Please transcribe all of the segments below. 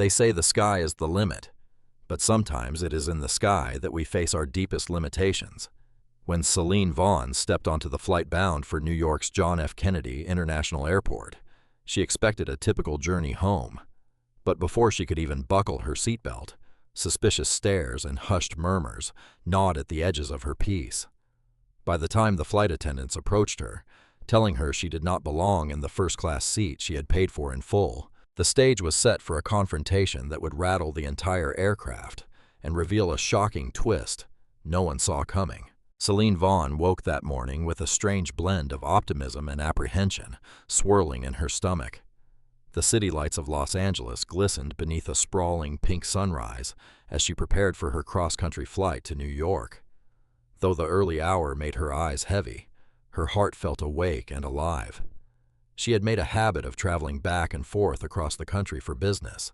They say the sky is the limit, but sometimes it is in the sky that we face our deepest limitations. When Celine Vaughn stepped onto the flight bound for New York's John F. Kennedy International Airport, she expected a typical journey home. But before she could even buckle her seatbelt, suspicious stares and hushed murmurs gnawed at the edges of her peace. By the time the flight attendants approached her, telling her she did not belong in the first-class seat she had paid for in full, the stage was set for a confrontation that would rattle the entire aircraft and reveal a shocking twist no one saw coming. Celine Vaughn woke that morning with a strange blend of optimism and apprehension swirling in her stomach. The city lights of Los Angeles glistened beneath a sprawling pink sunrise as she prepared for her cross-country flight to New York. Though the early hour made her eyes heavy, her heart felt awake and alive. She had made a habit of traveling back and forth across the country for business,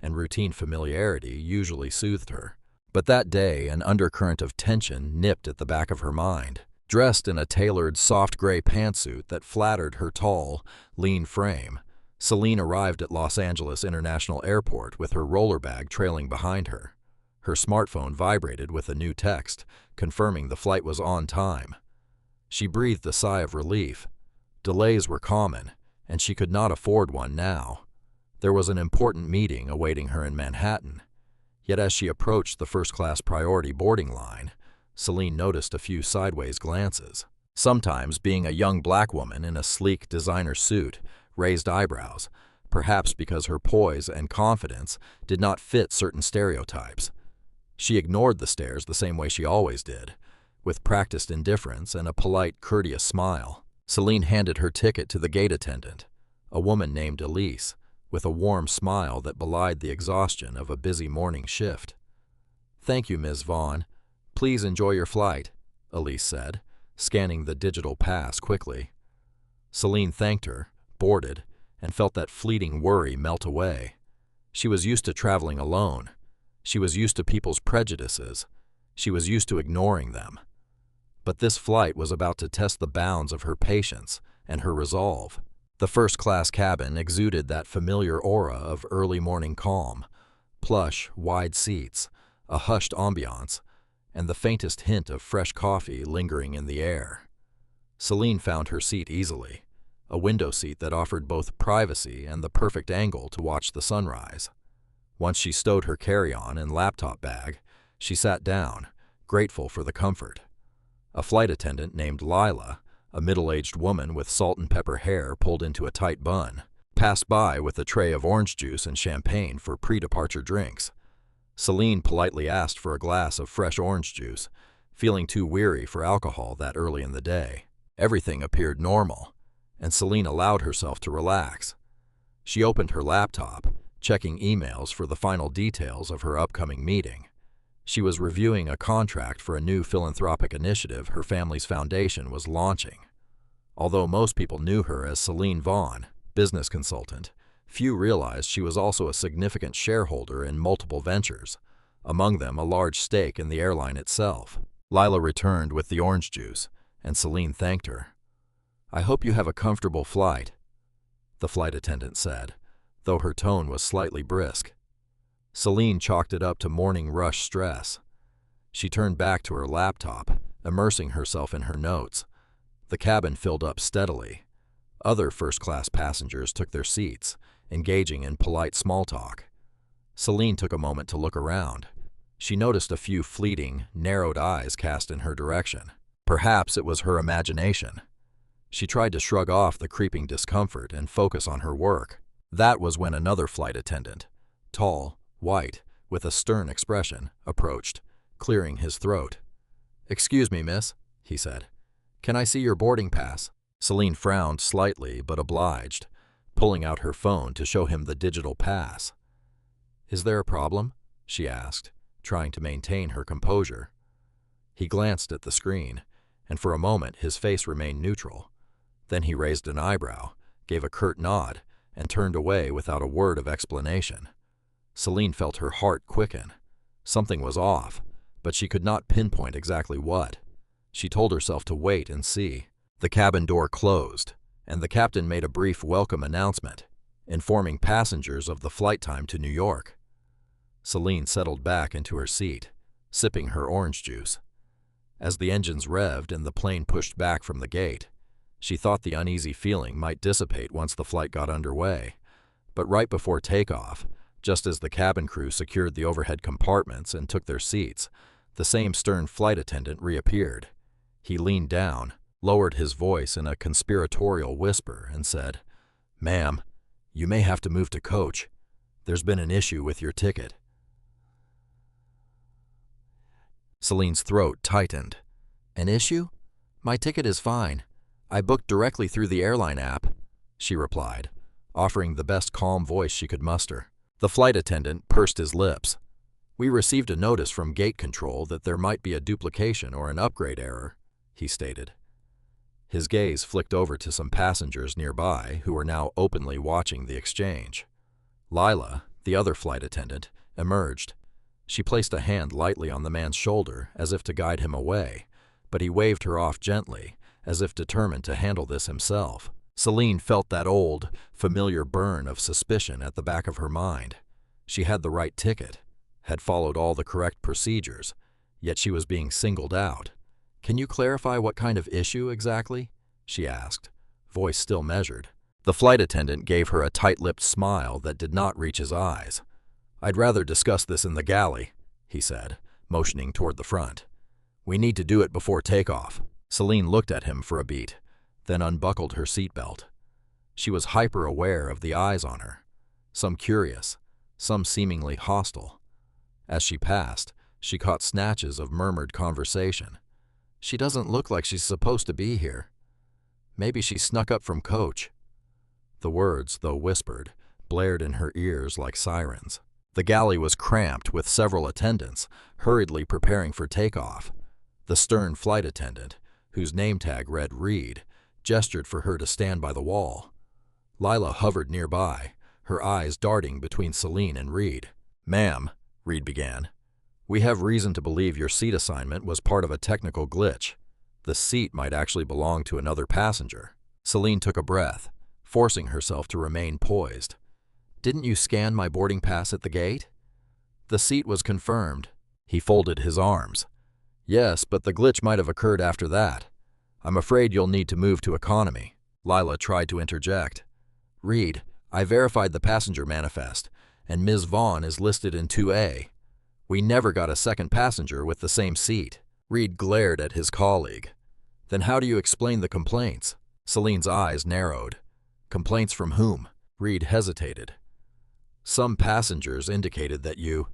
and routine familiarity usually soothed her. But that day, an undercurrent of tension nipped at the back of her mind. Dressed in a tailored soft gray pantsuit that flattered her tall, lean frame, Celine arrived at Los Angeles International Airport with her roller bag trailing behind her. Her smartphone vibrated with a new text, confirming the flight was on time. She breathed a sigh of relief. Delays were common, and she could not afford one now. There was an important meeting awaiting her in Manhattan. Yet as she approached the first-class priority boarding line, Celine noticed a few sideways glances. Sometimes, being a young black woman in a sleek designer suit raised eyebrows, perhaps because her poise and confidence did not fit certain stereotypes. She ignored the stares the same way she always did, with practiced indifference and a polite, courteous smile. Celine handed her ticket to the gate attendant, a woman named Elise, with a warm smile that belied the exhaustion of a busy morning shift. "Thank you, Ms. Vaughn. Please enjoy your flight," Elise said, scanning the digital pass quickly. Celine thanked her, boarded, and felt that fleeting worry melt away. She was used to traveling alone. She was used to people's prejudices. She was used to ignoring them. But this flight was about to test the bounds of her patience and her resolve. The first-class cabin exuded that familiar aura of early morning calm, plush, wide seats, a hushed ambiance, and the faintest hint of fresh coffee lingering in the air. Celine found her seat easily, a window seat that offered both privacy and the perfect angle to watch the sunrise. Once she stowed her carry-on and laptop bag, she sat down, grateful for the comfort. A flight attendant named Lila, a middle-aged woman with salt and pepper hair pulled into a tight bun, passed by with a tray of orange juice and champagne for pre-departure drinks. Celine politely asked for a glass of fresh orange juice, feeling too weary for alcohol that early in the day. Everything appeared normal, and Celine allowed herself to relax. She opened her laptop, checking emails for the final details of her upcoming meeting. She was reviewing a contract for a new philanthropic initiative her family's foundation was launching. Although most people knew her as Celine Vaughn, business consultant, few realized she was also a significant shareholder in multiple ventures, among them a large stake in the airline itself. Lila returned with the orange juice, and Celine thanked her. "I hope you have a comfortable flight," the flight attendant said, though her tone was slightly brisk. Celine chalked it up to morning rush stress. She turned back to her laptop, immersing herself in her notes. The cabin filled up steadily. Other first-class passengers took their seats, engaging in polite small talk. Celine took a moment to look around. She noticed a few fleeting, narrowed eyes cast in her direction. Perhaps it was her imagination. She tried to shrug off the creeping discomfort and focus on her work. That was when another flight attendant, tall, white, with a stern expression, approached, clearing his throat. "Excuse me, miss," he said. "Can I see your boarding pass?" Celine frowned slightly but obliged, pulling out her phone to show him the digital pass. "Is there a problem?" she asked, trying to maintain her composure. He glanced at the screen, and for a moment his face remained neutral. Then he raised an eyebrow, gave a curt nod, and turned away without a word of explanation. Celine felt her heart quicken. Something was off, but she could not pinpoint exactly what. She told herself to wait and see. The cabin door closed, and the captain made a brief welcome announcement. informing passengers of the flight time to New York. Celine settled back into her seat, sipping her orange juice. As the engines revved and the plane pushed back from the gate, she thought the uneasy feeling might dissipate once the flight got underway. But right before takeoff, just as the cabin crew secured the overhead compartments and took their seats, the same stern flight attendant reappeared. He leaned down, lowered his voice in a conspiratorial whisper, and said, "Ma'am, you may have to move to coach. There's been an issue with your ticket." Celine's throat tightened. "An issue? My ticket is fine. I booked directly through the airline app," she replied, offering the best calm voice she could muster. The flight attendant pursed his lips. "We received a notice from gate control that there might be a duplication or an upgrade error," he stated. His gaze flicked over to some passengers nearby who were now openly watching the exchange. Lila, the other flight attendant, emerged. She placed a hand lightly on the man's shoulder as if to guide him away, but he waved her off gently, as if determined to handle this himself. Celine felt that old, familiar burn of suspicion at the back of her mind. She had the right ticket, had followed all the correct procedures, yet she was being singled out. "Can you clarify what kind of issue exactly?" she asked, voice still measured. The flight attendant gave her a tight-lipped smile that did not reach his eyes. "I'd rather discuss this in the galley," he said, motioning toward the front. "We need to do it before takeoff." Celine looked at him for a beat, then unbuckled her seatbelt. She was hyper-aware of the eyes on her, some curious, some seemingly hostile. As she passed, she caught snatches of murmured conversation. "She doesn't look like she's supposed to be here. Maybe she snuck up from coach." The words, though whispered, blared in her ears like sirens. The galley was cramped with several attendants, hurriedly preparing for takeoff. The stern flight attendant, whose name tag read Reed, gestured for her to stand by the wall. Lila hovered nearby, her eyes darting between Celine and Reed. "Ma'am," Reed began, "we have reason to believe your seat assignment was part of a technical glitch. The seat might actually belong to another passenger." Celine took a breath, forcing herself to remain poised. "Didn't you scan my boarding pass at the gate?" "The seat was confirmed." He folded his arms. "Yes, but the glitch might have occurred after that. I'm afraid you'll need to move to economy." Lila tried to interject. "Reed, I verified the passenger manifest, and Ms. Vaughn is listed in 2A. We never got a second passenger with the same seat." Reed glared at his colleague. "Then how do you explain the complaints?" Celine's eyes narrowed. "Complaints from whom?" Reed hesitated. "Some passengers indicated that you—"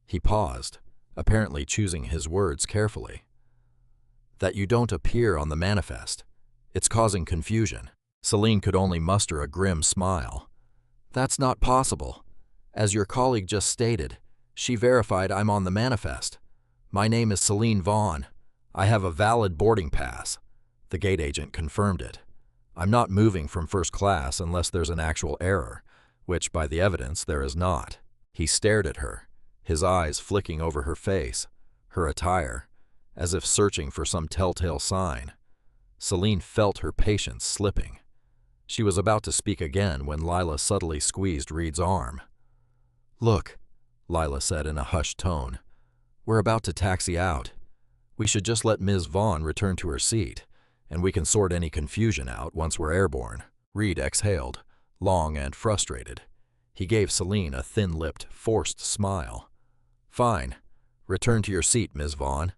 He paused, apparently choosing his words carefully. "That you don't appear on the manifest. It's causing confusion." Celine could only muster a grim smile. "That's not possible. As your colleague just stated, she verified I'm on the manifest. My name is Celine Vaughn. I have a valid boarding pass." The gate agent confirmed it. "I'm not moving from first class unless there's an actual error, which, by the evidence, there is not." He stared at her, his eyes flicking over her face, her attire, as if searching for some telltale sign. Celine felt her patience slipping. She was about to speak again when Lila subtly squeezed Reed's arm. "Look," Lila said in a hushed tone, "we're about to taxi out. We should just let Ms. Vaughn return to her seat, and we can sort any confusion out once we're airborne." Reed exhaled, long and frustrated. He gave Celine a thin-lipped, forced smile. "Fine. Return to your seat, Ms. Vaughn.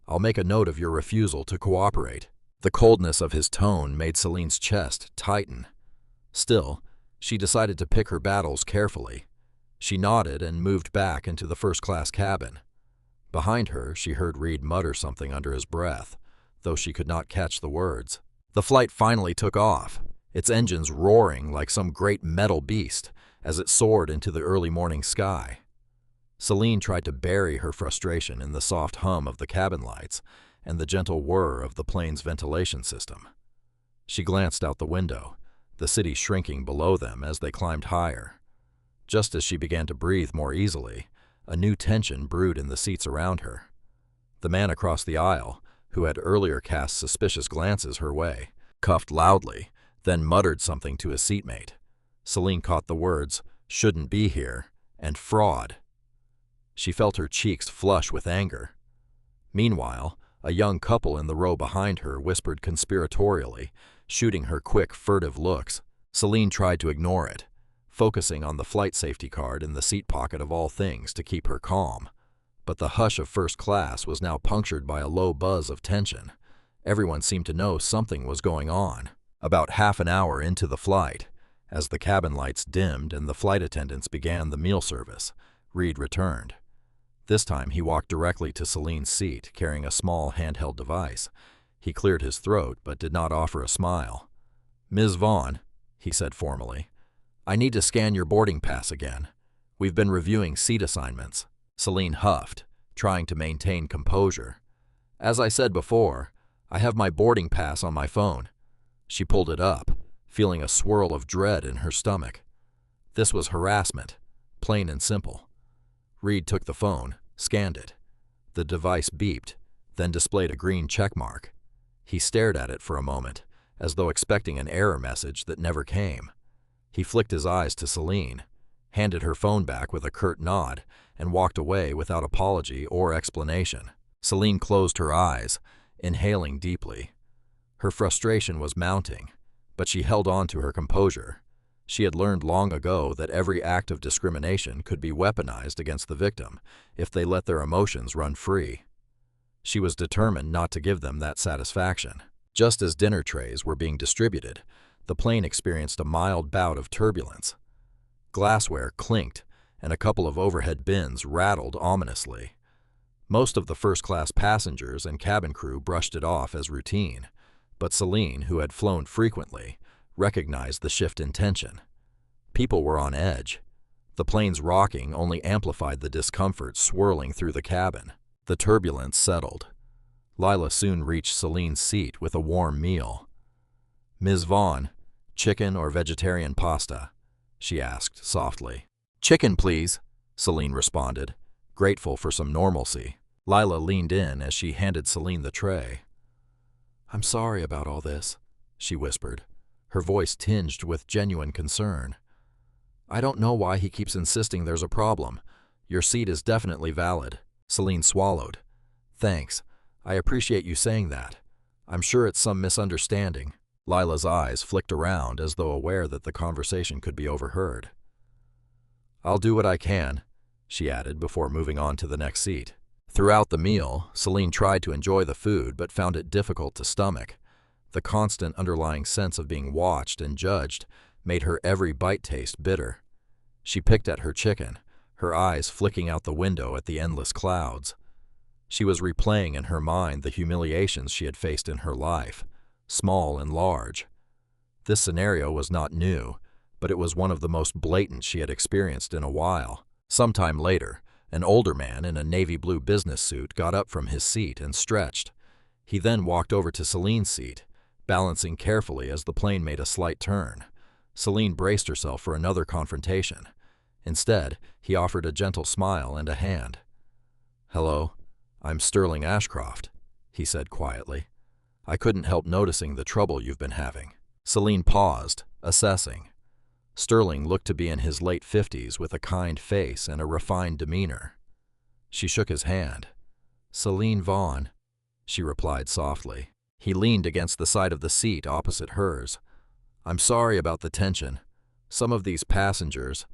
I'll make a note of your refusal to cooperate." The coldness of his tone made Celine's chest tighten. Still, she decided to pick her battles carefully. She nodded and moved back into the first-class cabin. Behind her, she heard Reed mutter something under his breath, though she could not catch the words. The flight finally took off, its engines roaring like some great metal beast as it soared into the early morning sky. Celine tried to bury her frustration in the soft hum of the cabin lights and the gentle whir of the plane's ventilation system. She glanced out the window, the city shrinking below them as they climbed higher. Just as she began to breathe more easily, a new tension brewed in the seats around her. The man across the aisle, who had earlier cast suspicious glances her way, coughed loudly, then muttered something to his seatmate. Celine caught the words, "shouldn't be here," and "fraud." She felt her cheeks flush with anger. Meanwhile, a young couple in the row behind her whispered conspiratorially, shooting her quick, furtive looks. Celine tried to ignore it, focusing on the flight safety card in the seat pocket of all things to keep her calm. But the hush of first class was now punctured by a low buzz of tension. Everyone seemed to know something was going on. About half an hour into the flight, as the cabin lights dimmed and the flight attendants began the meal service, Reed returned. This time he walked directly to Celine's seat, carrying a small handheld device. He cleared his throat but did not offer a smile. "Ms. Vaughn," he said formally, "I need to scan your boarding pass again. We've been reviewing seat assignments." Celine huffed, trying to maintain composure. "As I said before, I have my boarding pass on my phone." She pulled it up, feeling a swirl of dread in her stomach. This was harassment, plain and simple. Reed took the phone, scanned it. The device beeped, then displayed a green check mark. He stared at it for a moment, as though expecting an error message that never came. He flicked his eyes to Celine, handed her phone back with a curt nod, and walked away without apology or explanation. Celine closed her eyes, inhaling deeply. Her frustration was mounting, but she held on to her composure. She had learned long ago that every act of discrimination could be weaponized against the victim if they let their emotions run free. She was determined not to give them that satisfaction. Just as dinner trays were being distributed, the plane experienced a mild bout of turbulence. Glassware clinked, and a couple of overhead bins rattled ominously. Most of the first-class passengers and cabin crew brushed it off as routine, but Celine, who had flown frequently, recognized the shift in tension. People were on edge. The plane's rocking only amplified the discomfort swirling through the cabin. The turbulence settled. Lila soon reached Celine's seat with a warm meal. "Ms. Vaughn, chicken or vegetarian pasta?" she asked softly. "Chicken, please," Celine responded, grateful for some normalcy. Lila leaned in as she handed Celine the tray. "I'm sorry about all this," she whispered, her voice tinged with genuine concern. "I don't know why he keeps insisting there's a problem. Your seat is definitely valid." Celine swallowed. "Thanks. I appreciate you saying that. I'm sure it's some misunderstanding." Lila's eyes flicked around as though aware that the conversation could be overheard. "I'll do what I can," she added before moving on to the next seat. Throughout the meal, Celine tried to enjoy the food but found it difficult to stomach. The constant underlying sense of being watched and judged made her every bite taste bitter. She picked at her chicken, her eyes flicking out the window at the endless clouds. She was replaying in her mind the humiliations she had faced in her life, small and large. This scenario was not new, but it was one of the most blatant she had experienced in a while. Sometime later, an older man in a navy blue business suit got up from his seat and stretched. He then walked over to Celine's seat, balancing carefully as the plane made a slight turn. Celine braced herself for another confrontation. Instead, he offered a gentle smile and a hand. "Hello, I'm Sterling Ashcroft," he said quietly. "I couldn't help noticing the trouble you've been having." Celine paused, assessing. Sterling looked to be in his late 50s with a kind face and a refined demeanor. She shook his hand. "Celine Vaughn," she replied softly. He leaned against the side of the seat opposite hers. "I'm sorry about the tension. Some of these passengers,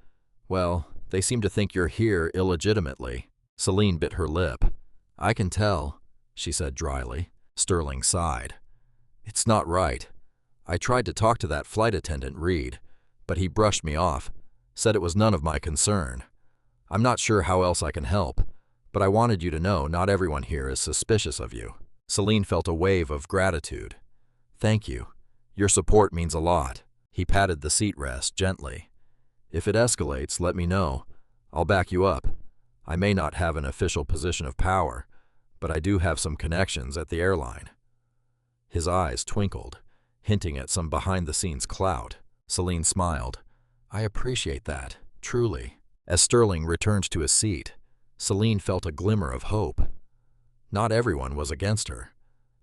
well, they seem to think you're here illegitimately." Celine bit her lip. "I can tell," she said dryly. Sterling sighed. "It's not right. I tried to talk to that flight attendant, Reed, but he brushed me off, said it was none of my concern. I'm not sure how else I can help, but I wanted you to know not everyone here is suspicious of you." Celine felt a wave of gratitude. "Thank you. Your support means a lot." He patted the seat rest gently. "If it escalates, let me know. I'll back you up. I may not have an official position of power, but I do have some connections at the airline." His eyes twinkled, hinting at some behind-the-scenes clout. Celine smiled. "I appreciate that, truly." As Sterling returned to his seat, Celine felt a glimmer of hope. Not everyone was against her.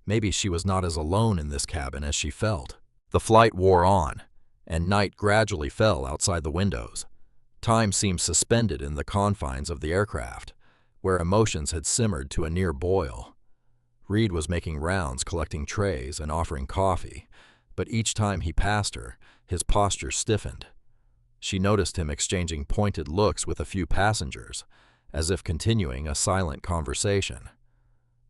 Maybe she was not as alone in this cabin as she felt. The flight wore on, and night gradually fell outside the windows. Time seemed suspended in the confines of the aircraft, where emotions had simmered to a near boil. Reed was making rounds collecting trays and offering coffee, but each time he passed her, his posture stiffened. She noticed him exchanging pointed looks with a few passengers, as if continuing a silent conversation.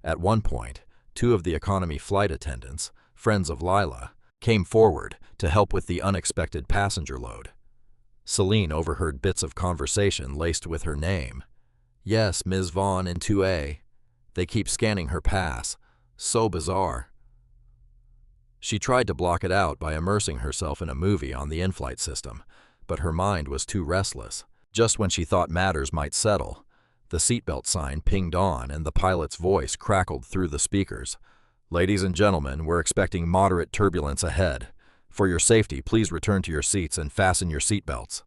At one point, 2 of the economy flight attendants, friends of Lila, came forward to help with the unexpected passenger load. Celine overheard bits of conversation laced with her name. "Yes, Ms. Vaughn in 2A. They keep scanning her pass. So bizarre." She tried to block it out by immersing herself in a movie on the in-flight system, but her mind was too restless. Just when she thought matters might settle, the seatbelt sign pinged on and the pilot's voice crackled through the speakers. "Ladies and gentlemen, we're expecting moderate turbulence ahead. For your safety, please return to your seats and fasten your seatbelts."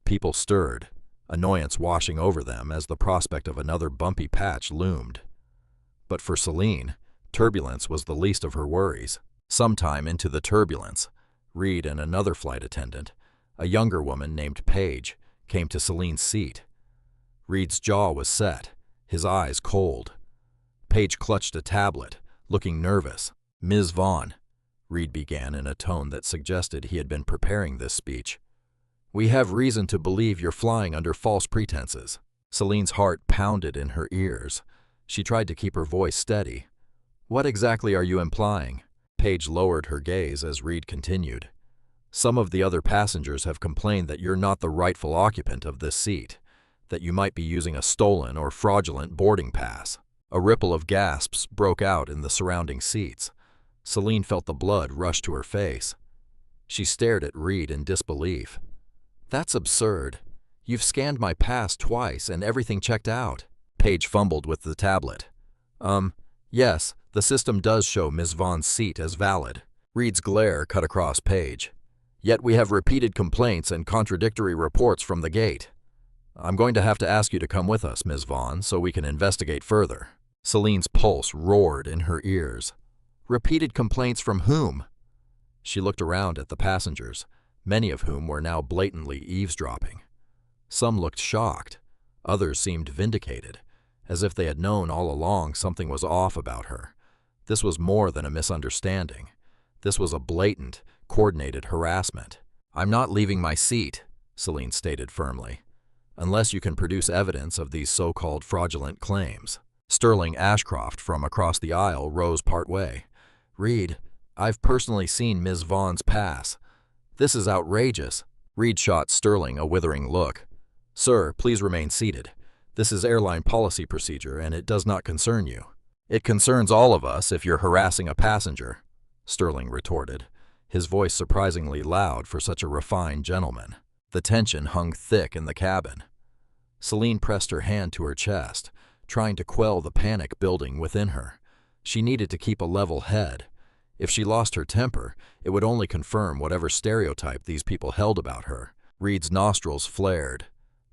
People stirred, annoyance washing over them as the prospect of another bumpy patch loomed. But for Celine, turbulence was the least of her worries. Sometime into the turbulence, Reed and another flight attendant, a younger woman named Paige, came to Celine's seat. Reed's jaw was set, his eyes cold. Paige clutched a tablet, looking nervous. "Ms. Vaughn," Reed began in a tone that suggested he had been preparing this speech, "we have reason to believe you're flying under false pretenses." Celine's heart pounded in her ears. She tried to keep her voice steady. "What exactly are you implying?" Paige lowered her gaze as Reed continued. "Some of the other passengers have complained that you're not the rightful occupant of this seat, that you might be using a stolen or fraudulent boarding pass." A ripple of gasps broke out in the surrounding seats. Celine felt the blood rush to her face. She stared at Reed in disbelief. "That's absurd. You've scanned my pass twice and everything checked out." Paige fumbled with the tablet. Yes, the system does show Ms. Vaughn's seat as valid." Reed's glare cut across Paige. "Yet we have repeated complaints and contradictory reports from the gate. I'm going to have to ask you to come with us, Ms. Vaughn, so we can investigate further." Celine's pulse roared in her ears. Repeated complaints from whom? She looked around at the passengers, many of whom were now blatantly eavesdropping. Some looked shocked. Others seemed vindicated, as if they had known all along something was off about her. This was more than a misunderstanding. This was a blatant, coordinated harassment. "I'm not leaving my seat," Celine stated firmly, "unless you can produce evidence of these so-called fraudulent claims." Sterling Ashcroft from across the aisle rose partway. "Reed, I've personally seen Ms. Vaughn's pass. This is outrageous." Reed shot Sterling a withering look. "Sir, please remain seated. This is airline policy procedure and it does not concern you." "It concerns all of us if you're harassing a passenger," Sterling retorted, his voice surprisingly loud for such a refined gentleman. The tension hung thick in the cabin. Celine pressed her hand to her chest, trying to quell the panic building within her. She needed to keep a level head. If she lost her temper, it would only confirm whatever stereotype these people held about her. Reed's nostrils flared.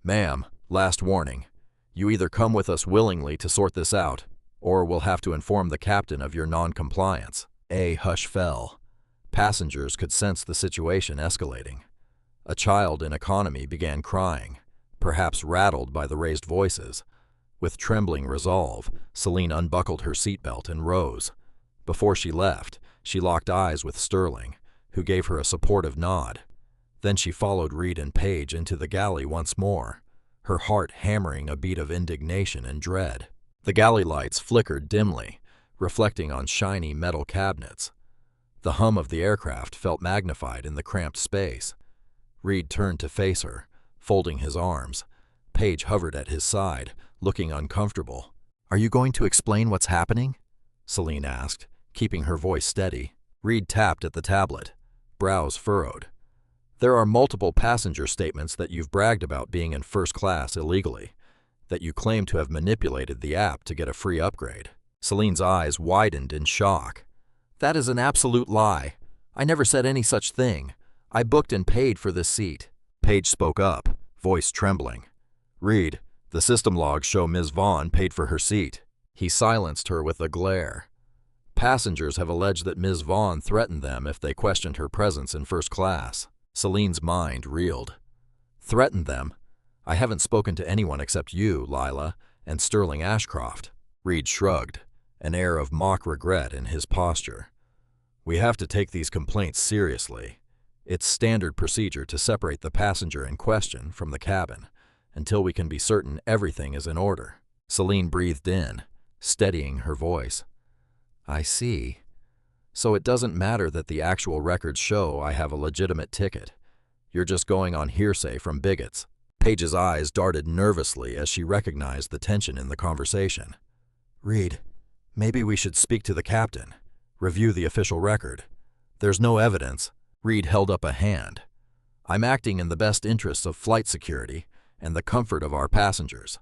"Ma'am, last warning. You either come with us willingly to sort this out, or we'll have to inform the captain of your non-compliance." A hush fell. Passengers could sense the situation escalating. A child in economy began crying, perhaps rattled by the raised voices. With trembling resolve, Celine unbuckled her seatbelt and rose. Before she left, she locked eyes with Sterling, who gave her a supportive nod. Then she followed Reed and Paige into the galley once more, her heart hammering a beat of indignation and dread. The galley lights flickered dimly, reflecting on shiny metal cabinets. The hum of the aircraft felt magnified in the cramped space. Reed turned to face her, folding his arms. Paige hovered at his side, looking uncomfortable. "Are you going to explain what's happening?" Celine asked, keeping her voice steady. Reed tapped at the tablet, brows furrowed. "There are multiple passenger statements that you've bragged about being in first class illegally, that you claim to have manipulated the app to get a free upgrade." Celine's eyes widened in shock. "That is an absolute lie. I never said any such thing. I booked and paid for this seat." Paige spoke up, voice trembling. "Reed, the system logs show Ms. Vaughn paid for her seat." He silenced her with a glare. Passengers have alleged that Ms. Vaughn threatened them if they questioned her presence in first class. Celine's mind reeled. Threatened them? I haven't spoken to anyone except you, Lila, and Sterling Ashcroft. Reed shrugged, an air of mock regret in his posture. We have to take these complaints seriously. It's standard procedure to separate the passenger in question from the cabin until we can be certain everything is in order. Celine breathed in, steadying her voice. I see. So it doesn't matter that the actual records show I have a legitimate ticket. You're just going on hearsay from bigots. Paige's eyes darted nervously as she recognized the tension in the conversation. Reed, maybe we should speak to the captain. Review the official record. There's no evidence. Reed held up a hand. I'm acting in the best interests of flight security and the comfort of our passengers.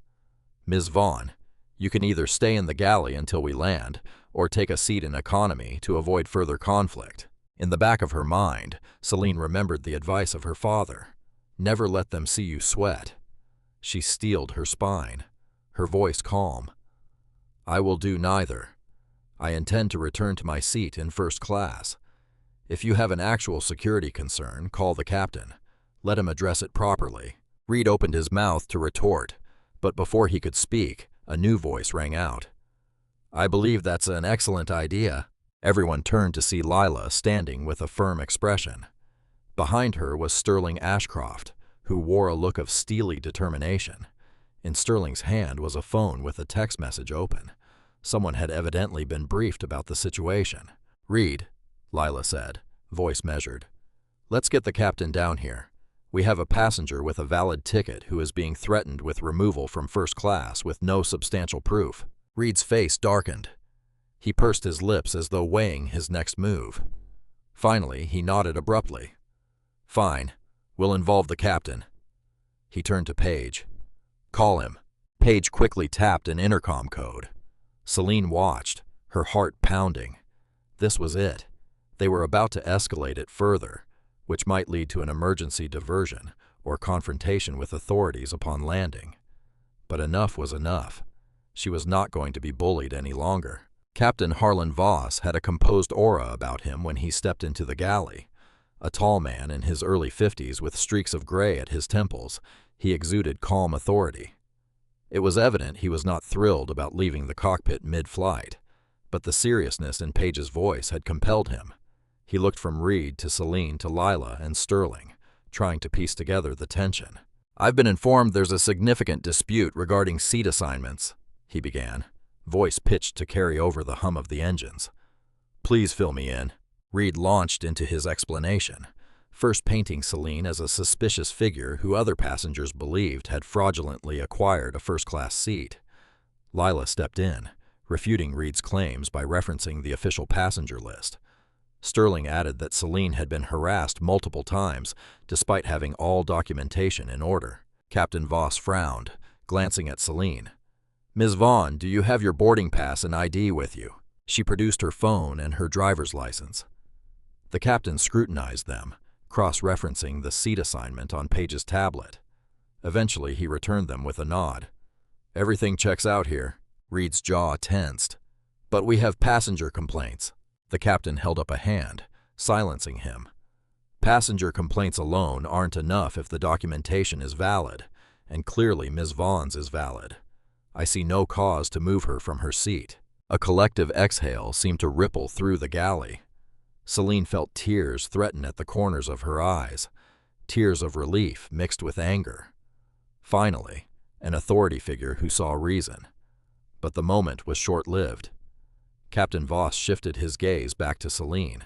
Ms. Vaughn, you can either stay in the galley until we land or take a seat in economy to avoid further conflict. In the back of her mind, Celine remembered the advice of her father. Never let them see you sweat. She steeled her spine, her voice calm. I will do neither. I intend to return to my seat in first class. If you have an actual security concern, call the captain. Let him address it properly. Reed opened his mouth to retort, but before he could speak, a new voice rang out. I believe that's an excellent idea. Everyone turned to see Lila standing with a firm expression. Behind her was Sterling Ashcroft, who wore a look of steely determination. In Sterling's hand was a phone with a text message open. Someone had evidently been briefed about the situation. Reed, Lila said, voice measured. Let's get the captain down here. We have a passenger with a valid ticket who is being threatened with removal from first class with no substantial proof. Reed's face darkened. He pursed his lips as though weighing his next move. Finally, he nodded abruptly. Fine. We'll involve the captain. He turned to Paige. Call him. Paige quickly tapped an intercom code. Celine watched, her heart pounding. This was it. They were about to escalate it further, which might lead to an emergency diversion or confrontation with authorities upon landing. But enough was enough. She was not going to be bullied any longer. Captain Harlan Voss had a composed aura about him when he stepped into the galley. A tall man in his early 50s with streaks of gray at his temples, he exuded calm authority. It was evident he was not thrilled about leaving the cockpit mid-flight, but the seriousness in Paige's voice had compelled him. He looked from Reed to Celine to Lila and Sterling, trying to piece together the tension. I've been informed there's a significant dispute regarding seat assignments, he began, voice pitched to carry over the hum of the engines. Please fill me in. Reed launched into his explanation, first painting Celine as a suspicious figure who other passengers believed had fraudulently acquired a first-class seat. Lila stepped in, refuting Reed's claims by referencing the official passenger list. Sterling added that Celine had been harassed multiple times, despite having all documentation in order. Captain Voss frowned, glancing at Celine. Ms. Vaughn, do you have your boarding pass and ID with you? She produced her phone and her driver's license. The captain scrutinized them, cross-referencing the seat assignment on Paige's tablet. Eventually, he returned them with a nod. Everything checks out here. Reed's jaw tensed. But we have passenger complaints. The captain held up a hand, silencing him. Passenger complaints alone aren't enough if the documentation is valid, and clearly Ms. Vaughn's is valid. I see no cause to move her from her seat. A collective exhale seemed to ripple through the galley. Celine felt tears threaten at the corners of her eyes, tears of relief mixed with anger. Finally, an authority figure who saw reason. But the moment was short-lived. Captain Voss shifted his gaze back to Celine.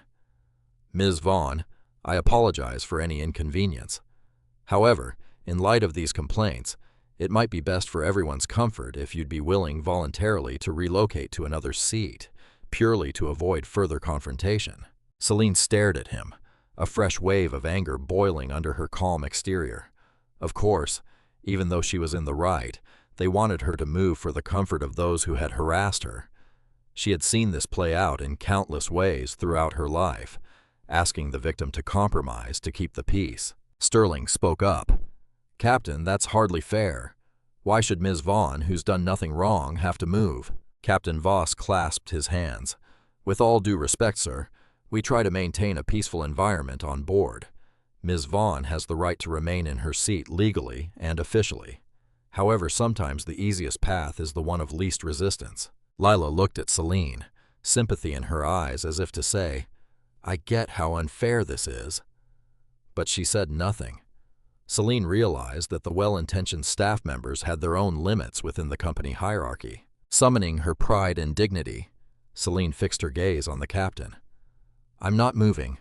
Ms. Vaughn, I apologize for any inconvenience. However, in light of these complaints, it might be best for everyone's comfort if you'd be willing voluntarily to relocate to another seat, purely to avoid further confrontation. Celine stared at him, a fresh wave of anger boiling under her calm exterior. Of course, even though she was in the right, they wanted her to move for the comfort of those who had harassed her. She had seen this play out in countless ways throughout her life, asking the victim to compromise to keep the peace. Sterling spoke up. Captain, that's hardly fair. Why should Ms. Vaughn, who's done nothing wrong, have to move? Captain Voss clasped his hands. With all due respect, sir, we try to maintain a peaceful environment on board. Ms. Vaughn has the right to remain in her seat legally and officially. However, sometimes the easiest path is the one of least resistance. Lila looked at Celine, sympathy in her eyes as if to say, I get how unfair this is. But she said nothing. Celine realized that the well-intentioned staff members had their own limits within the company hierarchy. Summoning her pride and dignity, Celine fixed her gaze on the captain. I'm not moving.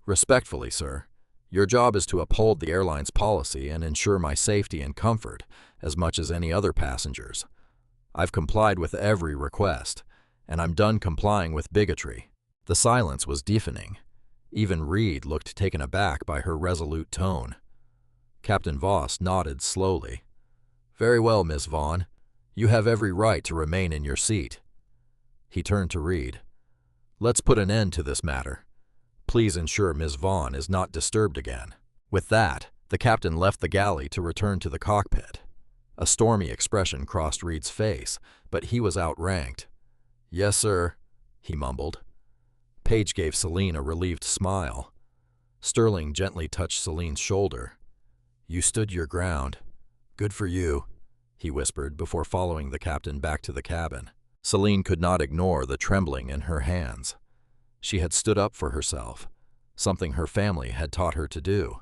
Respectfully, sir, your job is to uphold the airline's policy and ensure my safety and comfort as much as any other passengers. I've complied with every request, and I'm done complying with bigotry. The silence was deafening. Even Reed looked taken aback by her resolute tone. Captain Voss nodded slowly. Very well, Miss Vaughn. You have every right to remain in your seat. He turned to Reed. Let's put an end to this matter. Please ensure Miss Vaughn is not disturbed again. With that, the captain left the galley to return to the cockpit. A stormy expression crossed Reed's face, but he was outranked. Yes, sir, he mumbled. Page gave Celine a relieved smile. Sterling gently touched Celine's shoulder. You stood your ground. Good for you, he whispered before following the captain back to the cabin. Celine could not ignore the trembling in her hands. She had stood up for herself, something her family had taught her to do.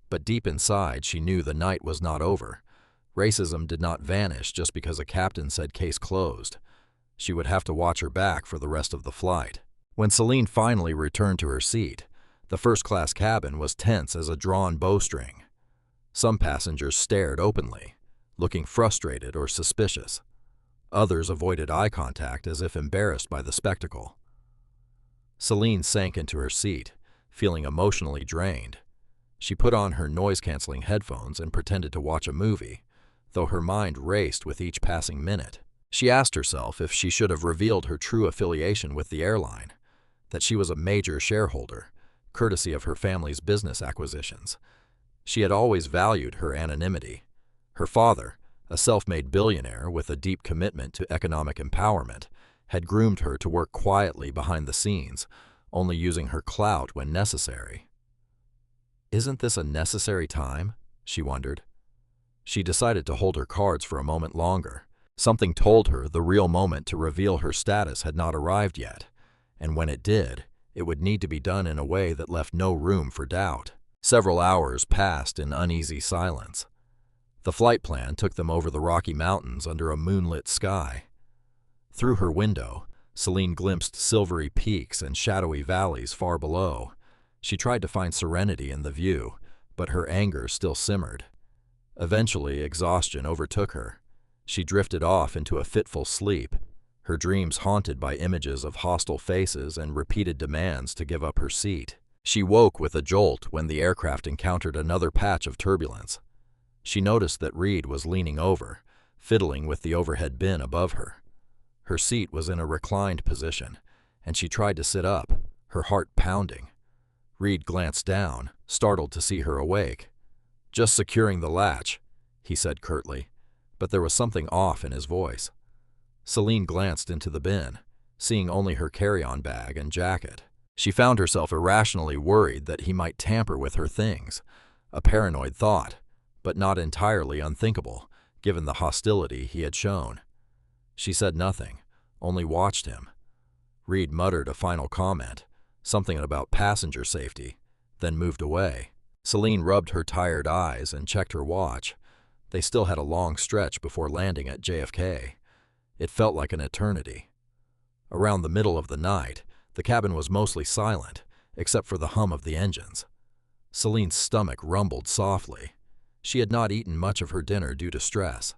But deep inside, she knew the night was not over. Racism did not vanish just because a captain said case closed. She would have to watch her back for the rest of the flight. When Celine finally returned to her seat, the first-class cabin was tense as a drawn bowstring. Some passengers stared openly, looking frustrated or suspicious. Others avoided eye contact as if embarrassed by the spectacle. Celine sank into her seat, feeling emotionally drained. She put on her noise-canceling headphones and pretended to watch a movie, though her mind raced with each passing minute. She asked herself if she should have revealed her true affiliation with the airline, that she was a major shareholder, courtesy of her family's business acquisitions. She had always valued her anonymity. Her father, a self-made billionaire with a deep commitment to economic empowerment, had groomed her to work quietly behind the scenes, only using her clout when necessary. Isn't this a necessary time? She wondered. She decided to hold her cards for a moment longer. Something told her the real moment to reveal her status had not arrived yet, and when it did, it would need to be done in a way that left no room for doubt. Several hours passed in uneasy silence. The flight plan took them over the Rocky Mountains under a moonlit sky. Through her window, Celine glimpsed silvery peaks and shadowy valleys far below. She tried to find serenity in the view, but her anger still simmered. Eventually, exhaustion overtook her. She drifted off into a fitful sleep, her dreams haunted by images of hostile faces and repeated demands to give up her seat. She woke with a jolt when the aircraft encountered another patch of turbulence. She noticed that Reed was leaning over, fiddling with the overhead bin above her. Her seat was in a reclined position, and she tried to sit up, her heart pounding. Reed glanced down, startled to see her awake. Just securing the latch, he said curtly, but there was something off in his voice. Celine glanced into the bin, seeing only her carry-on bag and jacket. She found herself irrationally worried that he might tamper with her things, a paranoid thought, but not entirely unthinkable, given the hostility he had shown. She said nothing, only watched him. Reed muttered a final comment, something about passenger safety, then moved away. Celine rubbed her tired eyes and checked her watch. They still had a long stretch before landing at JFK. It felt like an eternity. Around the middle of the night, the cabin was mostly silent, except for the hum of the engines. Celine's stomach rumbled softly. She had not eaten much of her dinner due to stress.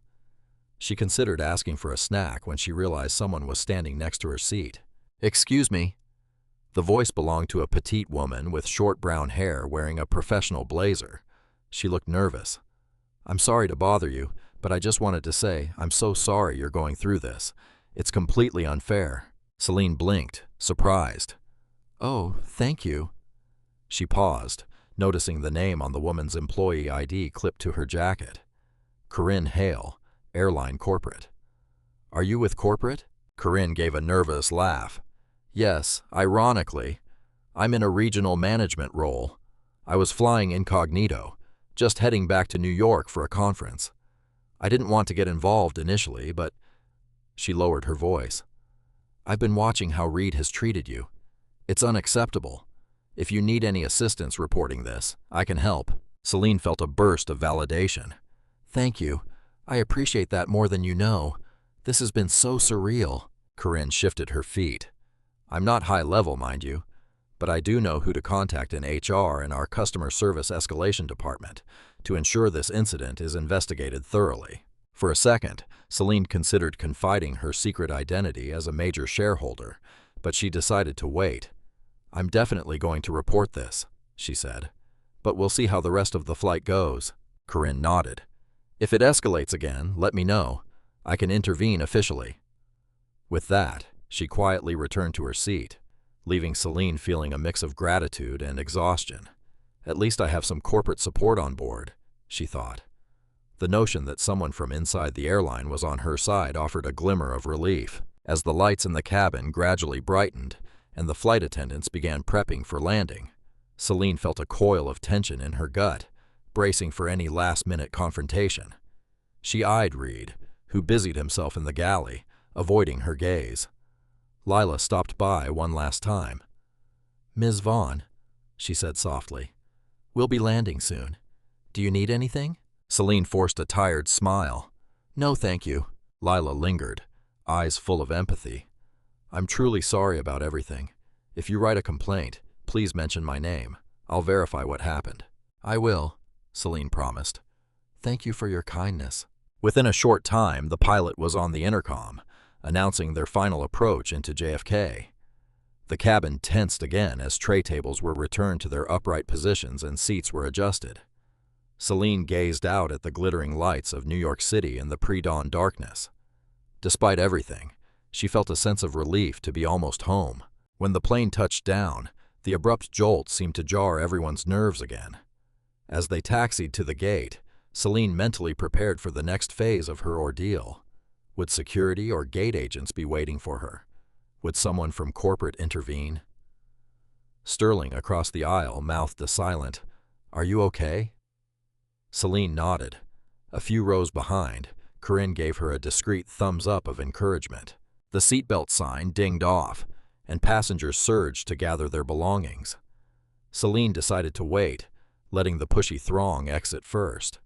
She considered asking for a snack when she realized someone was standing next to her seat. "Excuse me." The voice belonged to a petite woman with short brown hair wearing a professional blazer. She looked nervous. "I'm sorry to bother you, but I just wanted to say I'm so sorry you're going through this. It's completely unfair." Celine blinked, surprised. "Oh, thank you." She paused, noticing the name on the woman's employee ID clipped to her jacket. Corinne Hale, Airline Corporate. "Are you with Corporate?" Corinne gave a nervous laugh. Yes, ironically, I'm in a regional management role. I was flying incognito, just heading back to New York for a conference. I didn't want to get involved initially, but she lowered her voice. I've been watching how Reed has treated you. It's unacceptable. If you need any assistance reporting this, I can help. Celine felt a burst of validation. Thank you. I appreciate that more than you know. This has been so surreal. Corinne shifted her feet. I'm not high level, mind you, but I do know who to contact in HR and our customer service escalation department to ensure this incident is investigated thoroughly. For a second, Celine considered confiding her secret identity as a major shareholder, but she decided to wait. I'm definitely going to report this, she said, but we'll see how the rest of the flight goes. Corinne nodded. If it escalates again, let me know. I can intervene officially. With that, she quietly returned to her seat, leaving Celine feeling a mix of gratitude and exhaustion. At least I have some corporate support on board, she thought. The notion that someone from inside the airline was on her side offered a glimmer of relief. As the lights in the cabin gradually brightened and the flight attendants began prepping for landing, Celine felt a coil of tension in her gut, bracing for any last-minute confrontation. She eyed Reed, who busied himself in the galley, avoiding her gaze. Lila stopped by one last time. Ms. Vaughn, she said softly, we'll be landing soon. Do you need anything? Celine forced a tired smile. No, thank you. Lila lingered, eyes full of empathy. I'm truly sorry about everything. If you write a complaint, please mention my name. I'll verify what happened. I will, Celine promised. Thank you for your kindness. Within a short time, the pilot was on the intercom, announcing their final approach into JFK. The cabin tensed again as tray tables were returned to their upright positions and seats were adjusted. Celine gazed out at the glittering lights of New York City in the pre-dawn darkness. Despite everything, she felt a sense of relief to be almost home. When the plane touched down, the abrupt jolt seemed to jar everyone's nerves again. As they taxied to the gate, Celine mentally prepared for the next phase of her ordeal. Would security or gate agents be waiting for her? Would someone from corporate intervene? Sterling across the aisle mouthed a silent, "Are you okay?" Celine nodded. A few rows behind, Corinne gave her a discreet thumbs-up of encouragement. The seatbelt sign dinged off, and passengers surged to gather their belongings. Celine decided to wait, letting the pushy throng exit first.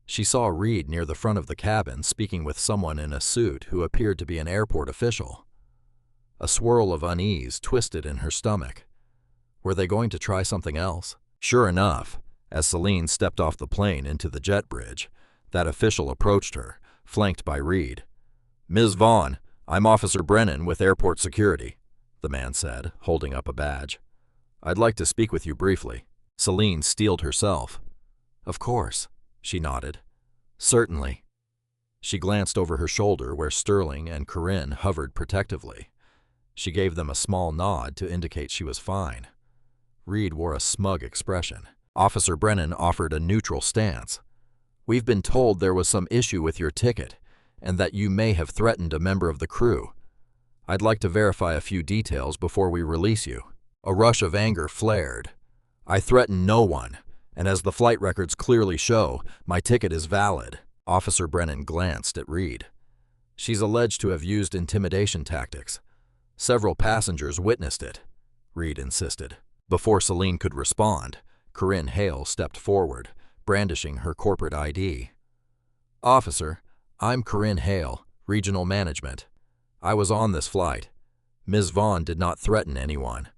She saw Reed near the front of the cabin speaking with someone in a suit who appeared to be an airport official. A swirl of unease twisted in her stomach. Were they going to try something else? Sure enough, as Celine stepped off the plane into the jet bridge, that official approached her, flanked by Reed. Ms. Vaughn, I'm Officer Brennan with Airport Security, the man said, holding up a badge. I'd like to speak with you briefly. Celine steeled herself. Of course, she nodded. Certainly. She glanced over her shoulder where Sterling and Corinne hovered protectively. She gave them a small nod to indicate she was fine. Reed wore a smug expression. Officer Brennan offered a neutral stance. We've been told there was some issue with your ticket, and that you may have threatened a member of the crew. I'd like to verify a few details before we release you. A rush of anger flared. I threatened no one, and as the flight records clearly show, my ticket is valid. Officer Brennan glanced at Reed. She's alleged to have used intimidation tactics. Several passengers witnessed it, Reed insisted. Before Celine could respond, Corinne Hale stepped forward, brandishing her corporate ID. Officer, I'm Corinne Hale, Regional Management. I was on this flight. Ms. Vaughn did not threaten anyone.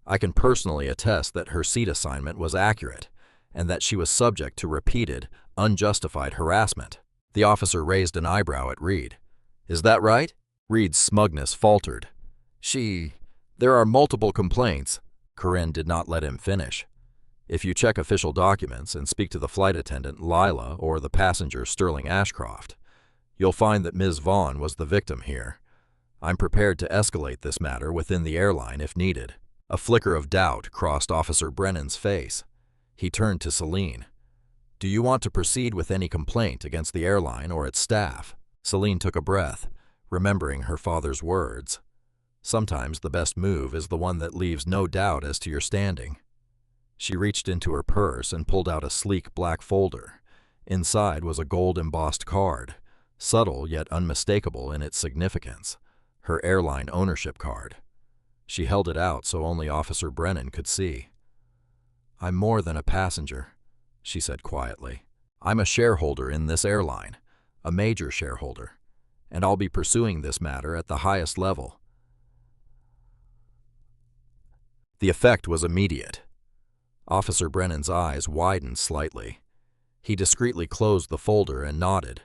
I can personally attest that her seat assignment was accurate, and that she was subject to repeated, unjustified harassment. The officer raised an eyebrow at Reed. Is that right? Reed's smugness faltered. There are multiple complaints. Corinne did not let him finish. If you check official documents and speak to the flight attendant, Lila, or the passenger, Sterling Ashcroft, you'll find that Ms. Vaughn was the victim here. I'm prepared to escalate this matter within the airline if needed. A flicker of doubt crossed Officer Brennan's face. He turned to Celine. Do you want to proceed with any complaint against the airline or its staff? Celine took a breath, remembering her father's words. Sometimes the best move is the one that leaves no doubt as to your standing. She reached into her purse and pulled out a sleek black folder. Inside was a gold-embossed card, subtle yet unmistakable in its significance, her airline ownership card. She held it out so only Officer Brennan could see. "I'm more than a passenger," she said quietly. "I'm a shareholder in this airline, a major shareholder, and I'll be pursuing this matter at the highest level." The effect was immediate. Officer Brennan's eyes widened slightly. He discreetly closed the folder and nodded.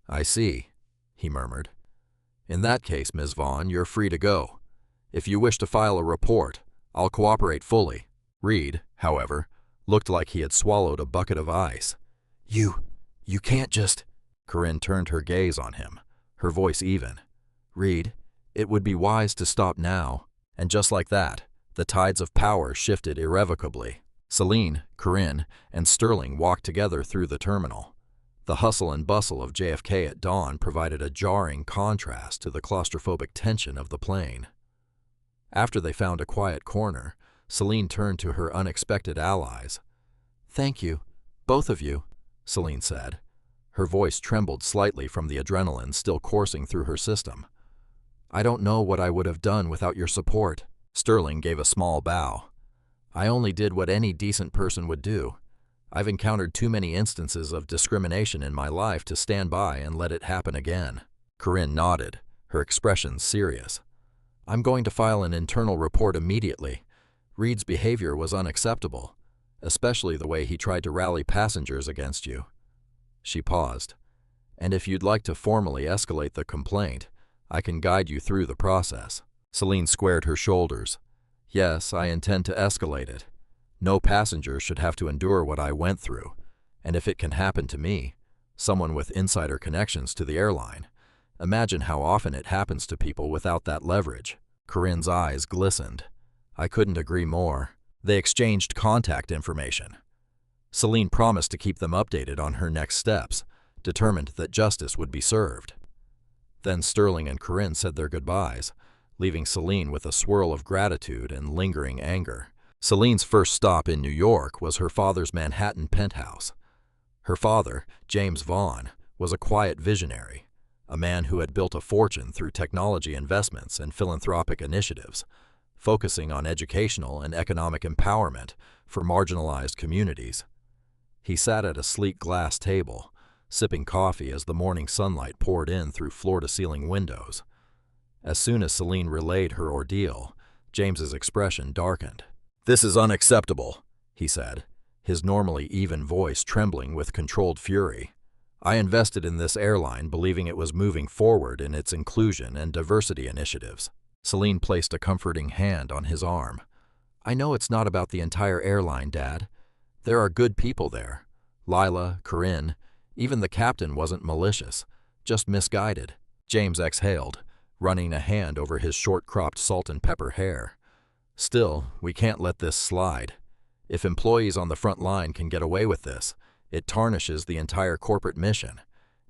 "I see," he murmured. "In that case, Ms. Vaughn, you're free to go. If you wish to file a report, I'll cooperate fully." Reed, however, looked like he had swallowed a bucket of ice. You can't just—" Corinne turned her gaze on him, her voice even. "Reed, it would be wise to stop now." And just like that, the tides of power shifted irrevocably. Celine, Corinne, and Sterling walked together through the terminal. The hustle and bustle of JFK at dawn provided a jarring contrast to the claustrophobic tension of the plane. After they found a quiet corner, Celine turned to her unexpected allies. "Thank you, both of you," Celine said. Her voice trembled slightly from the adrenaline still coursing through her system. "I don't know what I would have done without your support." Sterling gave a small bow. "I only did what any decent person would do. I've encountered too many instances of discrimination in my life to stand by and let it happen again." Corinne nodded, her expression serious. "I'm going to file an internal report immediately. Reed's behavior was unacceptable, especially the way he tried to rally passengers against you." She paused. "And if you'd like to formally escalate the complaint, I can guide you through the process." Celine squared her shoulders. "Yes, I intend to escalate it. No passenger should have to endure what I went through, and if it can happen to me, someone with insider connections to the airline, imagine how often it happens to people without that leverage." Corinne's eyes glistened. "I couldn't agree more." They exchanged contact information. Celine promised to keep them updated on her next steps, determined that justice would be served. Then Sterling and Corinne said their goodbyes, leaving Celine with a swirl of gratitude and lingering anger. Celine's first stop in New York was her father's Manhattan penthouse. Her father, James Vaughn, was a quiet visionary, a man who had built a fortune through technology investments and philanthropic initiatives, focusing on educational and economic empowerment for marginalized communities. He sat at a sleek glass table, sipping coffee as the morning sunlight poured in through floor-to-ceiling windows. As soon as Celine relayed her ordeal, James's expression darkened. "This is unacceptable," he said, his normally even voice trembling with controlled fury. "I invested in this airline believing it was moving forward in its inclusion and diversity initiatives." Celine placed a comforting hand on his arm. "I know it's not about the entire airline, Dad. There are good people there. Lila, Corinne, even the captain wasn't malicious, just misguided." James exhaled, running a hand over his short-cropped salt and pepper hair. "Still, we can't let this slide. If employees on the front line can get away with this, it tarnishes the entire corporate mission.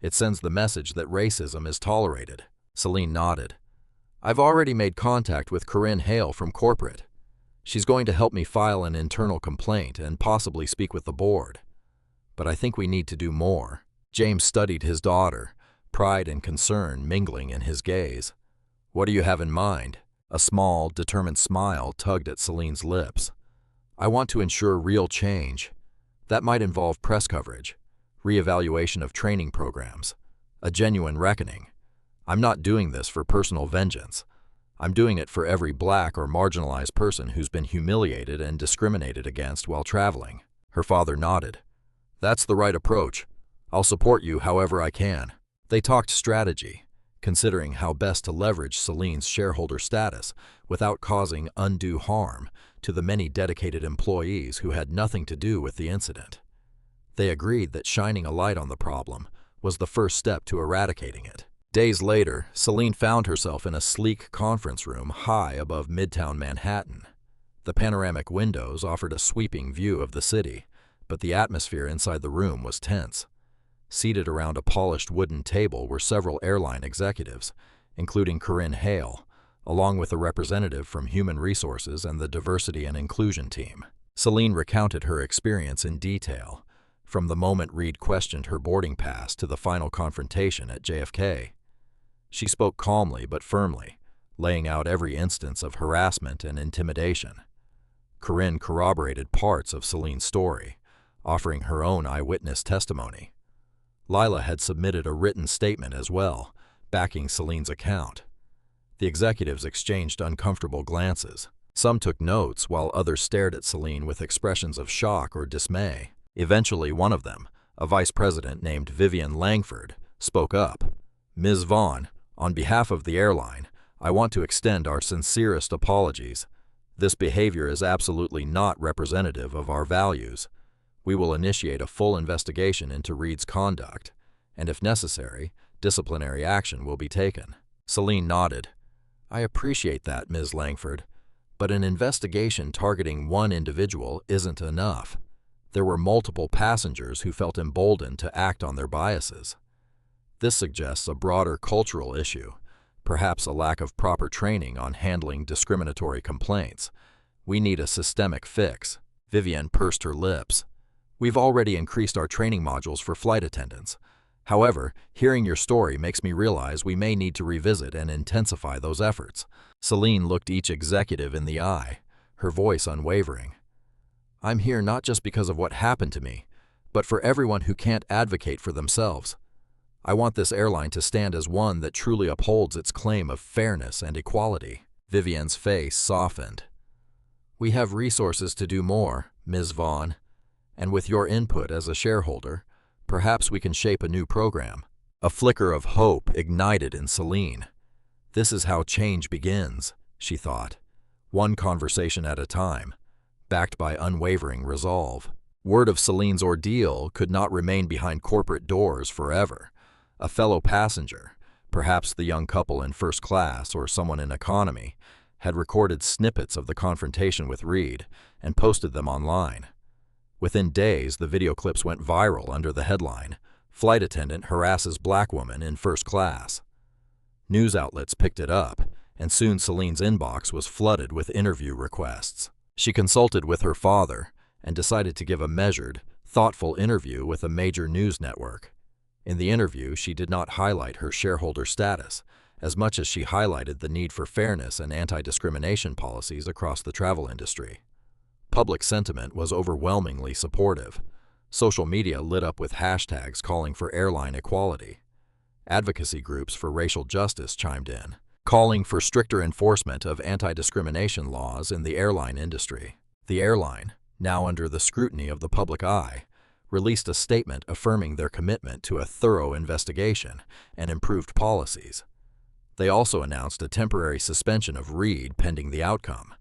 It sends the message that racism is tolerated." Celine nodded. "I've already made contact with Corinne Hale from corporate. She's going to help me file an internal complaint and possibly speak with the board. But I think we need to do more." James studied his daughter, pride and concern mingling in his gaze. "What do you have in mind?" A small, determined smile tugged at Celine's lips. "I want to ensure real change. That might involve press coverage, reevaluation of training programs, a genuine reckoning. I'm not doing this for personal vengeance. I'm doing it for every black or marginalized person who's been humiliated and discriminated against while traveling." Her father nodded. "That's the right approach. I'll support you however I can." They talked strategy, considering how best to leverage Celine's shareholder status without causing undue harm to the many dedicated employees who had nothing to do with the incident. They agreed that shining a light on the problem was the first step to eradicating it. Days later, Celine found herself in a sleek conference room high above Midtown Manhattan. The panoramic windows offered a sweeping view of the city, but the atmosphere inside the room was tense. Seated around a polished wooden table were several airline executives, including Corinne Hale, along with a representative from Human Resources and the Diversity and Inclusion team. Celine recounted her experience in detail, from the moment Reed questioned her boarding pass to the final confrontation at JFK. She spoke calmly but firmly, laying out every instance of harassment and intimidation. Corinne corroborated parts of Celine's story, offering her own eyewitness testimony. Lila had submitted a written statement as well, backing Celine's account. The executives exchanged uncomfortable glances. Some took notes while others stared at Celine with expressions of shock or dismay. Eventually, one of them, a vice president named Vivian Langford, spoke up. "Ms. Vaughn, on behalf of the airline, I want to extend our sincerest apologies. This behavior is absolutely not representative of our values. We will initiate a full investigation into Reed's conduct, and if necessary, disciplinary action will be taken." Celine nodded. "I appreciate that, Ms. Langford, but an investigation targeting one individual isn't enough. There were multiple passengers who felt emboldened to act on their biases. This suggests a broader cultural issue, perhaps a lack of proper training on handling discriminatory complaints. We need a systemic fix." Vivian pursed her lips. "We've already increased our training modules for flight attendants. However, hearing your story makes me realize we may need to revisit and intensify those efforts." Celine looked each executive in the eye, her voice unwavering. "I'm here not just because of what happened to me, but for everyone who can't advocate for themselves. I want this airline to stand as one that truly upholds its claim of fairness and equality." Vivian's face softened. "We have resources to do more, Ms. Vaughn, and with your input as a shareholder, perhaps we can shape a new program." A flicker of hope ignited in Celine. This is how change begins, she thought, one conversation at a time, backed by unwavering resolve. Word of Celine's ordeal could not remain behind corporate doors forever. A fellow passenger, perhaps the young couple in first class or someone in economy, had recorded snippets of the confrontation with Reed and posted them online. Within days, the video clips went viral under the headline, "Flight Attendant Harasses Black Woman in First Class." News outlets picked it up, and soon Celine's inbox was flooded with interview requests. She consulted with her father and decided to give a measured, thoughtful interview with a major news network. In the interview, she did not highlight her shareholder status, as much as she highlighted the need for fairness and anti-discrimination policies across the travel industry. Public sentiment was overwhelmingly supportive. Social media lit up with hashtags calling for airline equality. Advocacy groups for racial justice chimed in, calling for stricter enforcement of anti-discrimination laws in the airline industry. The airline, now under the scrutiny of the public eye, released a statement affirming their commitment to a thorough investigation and improved policies. They also announced a temporary suspension of Reed pending the outcome.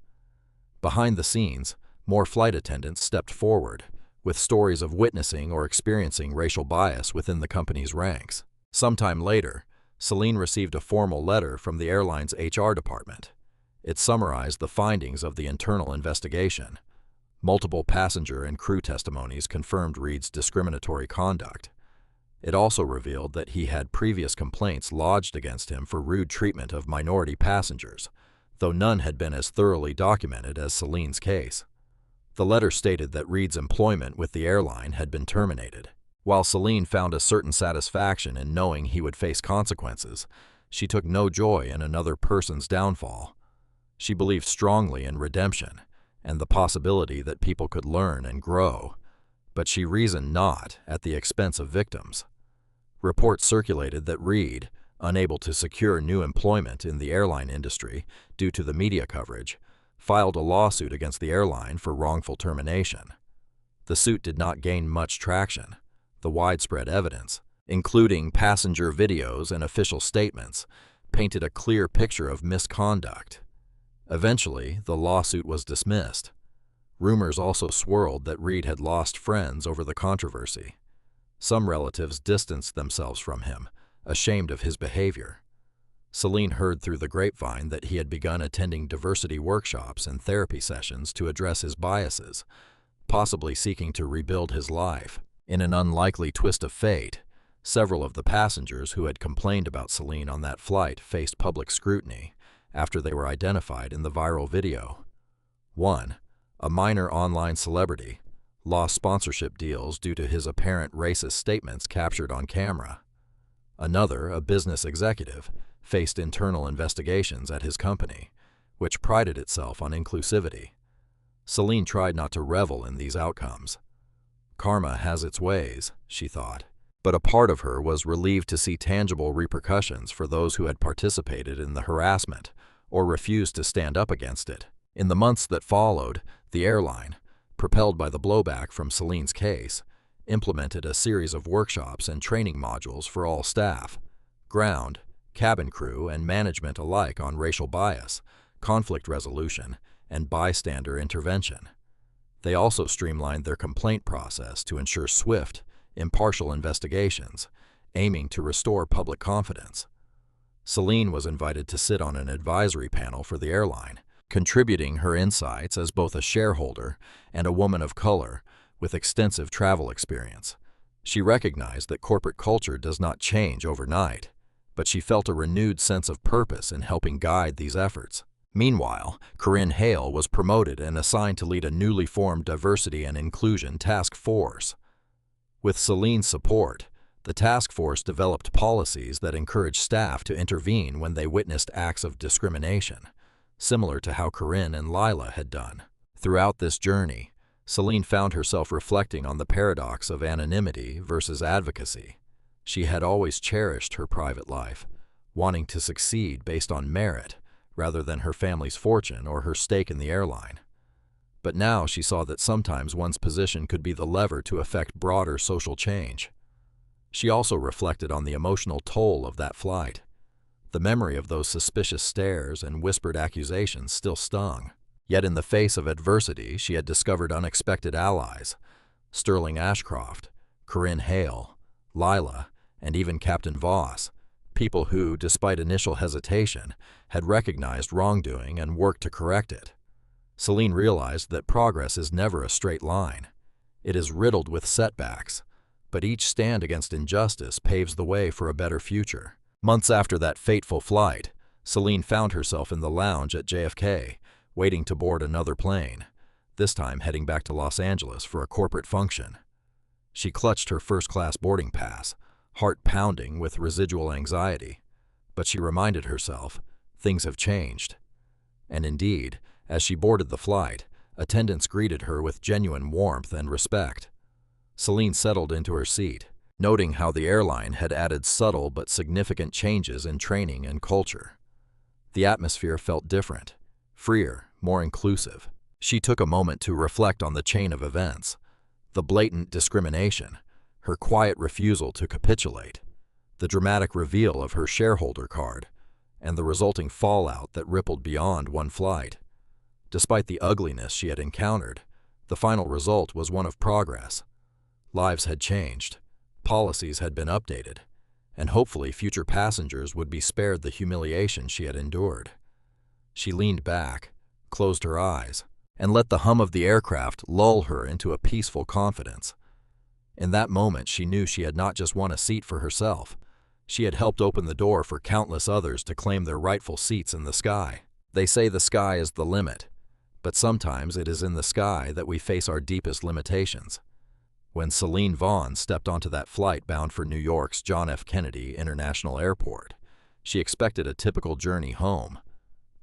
Behind the scenes, more flight attendants stepped forward, with stories of witnessing or experiencing racial bias within the company's ranks. Sometime later, Celine received a formal letter from the airline's HR department. It summarized the findings of the internal investigation. Multiple passenger and crew testimonies confirmed Reed's discriminatory conduct. It also revealed that he had previous complaints lodged against him for rude treatment of minority passengers, though none had been as thoroughly documented as Celine's case. The letter stated that Reed's employment with the airline had been terminated. While Celine found a certain satisfaction in knowing he would face consequences, she took no joy in another person's downfall. She believed strongly in redemption and the possibility that people could learn and grow, but she reasoned not at the expense of victims. Reports circulated that Reed, unable to secure new employment in the airline industry due to the media coverage, filed a lawsuit against the airline for wrongful termination. The suit did not gain much traction. The widespread evidence, including passenger videos and official statements, painted a clear picture of misconduct. Eventually, the lawsuit was dismissed. Rumors also swirled that Reed had lost friends over the controversy. Some relatives distanced themselves from him, ashamed of his behavior. Celine heard through the grapevine that he had begun attending diversity workshops and therapy sessions to address his biases, possibly seeking to rebuild his life. In an unlikely twist of fate, several of the passengers who had complained about Celine on that flight faced public scrutiny, after they were identified in the viral video. 1. A minor online celebrity lost sponsorship deals due to his apparent racist statements captured on camera. Another, a business executive, faced internal investigations at his company, which prided itself on inclusivity. Celine tried not to revel in these outcomes. Karma has its ways, she thought, but a part of her was relieved to see tangible repercussions for those who had participated in the harassment or refused to stand up against it. In the months that followed, the airline, propelled by the blowback from Celine's case, implemented a series of workshops and training modules for all staff, ground, cabin crew, and management alike on racial bias, conflict resolution, and bystander intervention. They also streamlined their complaint process to ensure swift, impartial investigations, aiming to restore public confidence. Celine was invited to sit on an advisory panel for the airline, contributing her insights as both a shareholder and a woman of color with extensive travel experience. She recognized that corporate culture does not change overnight, but she felt a renewed sense of purpose in helping guide these efforts. Meanwhile, Corinne Hale was promoted and assigned to lead a newly formed Diversity and Inclusion Task Force. With Celine's support, the task force developed policies that encouraged staff to intervene when they witnessed acts of discrimination, similar to how Corinne and Lila had done. Throughout this journey, Celine found herself reflecting on the paradox of anonymity versus advocacy. She had always cherished her private life, wanting to succeed based on merit rather than her family's fortune or her stake in the airline. But now she saw that sometimes one's position could be the lever to affect broader social change. She also reflected on the emotional toll of that flight. The memory of those suspicious stares and whispered accusations still stung. Yet in the face of adversity, she had discovered unexpected allies: Sterling Ashcroft, Corinne Hale, Lila, and even Captain Voss, people who, despite initial hesitation, had recognized wrongdoing and worked to correct it. Celine realized that progress is never a straight line. It is riddled with setbacks, but each stand against injustice paves the way for a better future. Months after that fateful flight, Celine found herself in the lounge at JFK, waiting to board another plane, this time heading back to Los Angeles for a corporate function. She clutched her first-class boarding pass, heart pounding with residual anxiety, but she reminded herself, things have changed. And indeed, as she boarded the flight, attendants greeted her with genuine warmth and respect. Celine settled into her seat, noting how the airline had added subtle but significant changes in training and culture. The atmosphere felt different, freer, more inclusive. She took a moment to reflect on the chain of events: the blatant discrimination, her quiet refusal to capitulate, the dramatic reveal of her shareholder card, and the resulting fallout that rippled beyond one flight. Despite the ugliness she had encountered, the final result was one of progress. Lives had changed, policies had been updated, and hopefully future passengers would be spared the humiliation she had endured. She leaned back, closed her eyes, and let the hum of the aircraft lull her into a peaceful confidence. In that moment, she knew she had not just won a seat for herself. She had helped open the door for countless others to claim their rightful seats in the sky. They say the sky is the limit, but sometimes it is in the sky that we face our deepest limitations. When Celine Vaughn stepped onto that flight bound for New York's John F. Kennedy International Airport, she expected a typical journey home.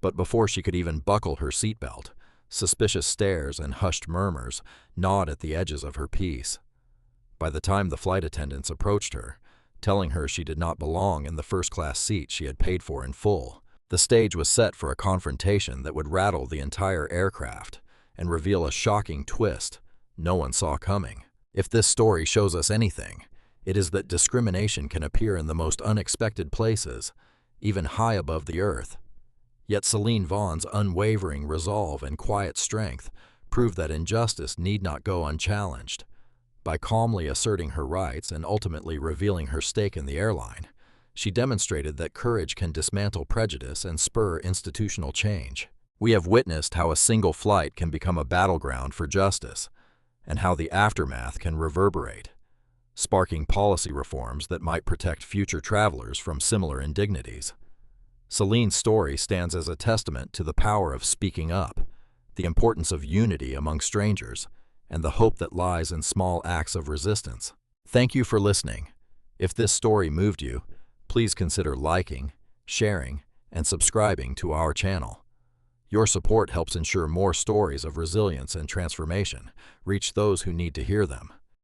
But before she could even buckle her seatbelt, suspicious stares and hushed murmurs gnawed at the edges of her peace. By the time the flight attendants approached her, telling her she did not belong in the first-class seat she had paid for in full, the stage was set for a confrontation that would rattle the entire aircraft and reveal a shocking twist no one saw coming. If this story shows us anything, it is that discrimination can appear in the most unexpected places, even high above the earth. Yet Celine Vaughn's unwavering resolve and quiet strength proved that injustice need not go unchallenged. By calmly asserting her rights and ultimately revealing her stake in the airline, she demonstrated that courage can dismantle prejudice and spur institutional change. We have witnessed how a single flight can become a battleground for justice, and how the aftermath can reverberate, sparking policy reforms that might protect future travelers from similar indignities. Celine's story stands as a testament to the power of speaking up, the importance of unity among strangers, and the hope that lies in small acts of resistance. Thank you for listening. If this story moved you, please consider liking, sharing, and subscribing to our channel. Your support helps ensure more stories of resilience and transformation reach those who need to hear them.